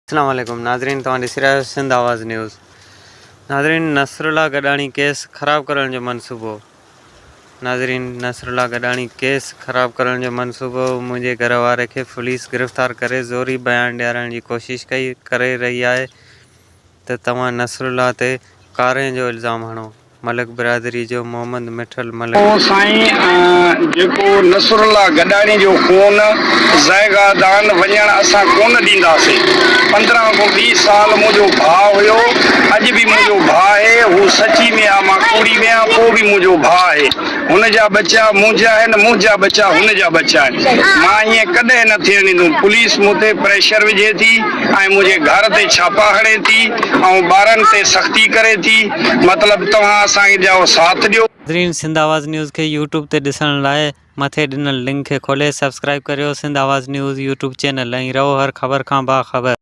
अस्सलाम वालेकुम नाज़रीन, तव्हां ॾिसी रहिया आहियो सिंध आवाज़ न्यूज़। नाज़रीन, नसरुल्ला गॾाणी केस ख़राब करण जो मनसूबो। नाज़रीन, नसरुल्ला गॾाणी केस ख़राब करण जो मनसूबो मुंहिंजे घर वारे खे पुलिस गिरफ़्तार करे ज़ोरी बयान ॾियारण जी कोशिश करे रही आहे त तव्हां नसरुल्ला ते कारे जो इल्ज़ाम हणो। मलिक बिरादरी जो मोहम्मद मिठल मलिक साईं जेको नसरुल्ला गॾाणी जो खून ज़ायगा दान वञण असां कोन ॾींदासीं। 15 खां 20 साल मुंहिंजो भाउ हुयो, अॼु बि मुंहिंजो भाउ आहे। हू सची में आहे, मां कूड़ी में आहियां, पोइ बि मुंहिंजो भाउ आहे। हुनजा बच्चा मुंहिंजा आहिनि, मुंहिंजा बच्चा हुनजा बच्चा आहिनि। मां ईअं कॾहिं न थियण ॾींदुमि। पुलिस मूं ते प्रेशर विझे थी ऐं मुंहिंजे घर ते छापा हणे थी ऐं ॿारनि ते सख़्ती करे थी। मतिलबु तव्हां असांखे साथ ॾियो। नाज़रीन, सिंध आवाज़ न्यूज़ खे यूट्यूब ते ॾिसण लाइ मथे ॾिनल लिंक खे खोले सब्सक्राइब करियो। सिंध आवाज़ न्यूज़ यूट्यूब चैनल ऐं रहो हर ख़बर खां बाख़बर।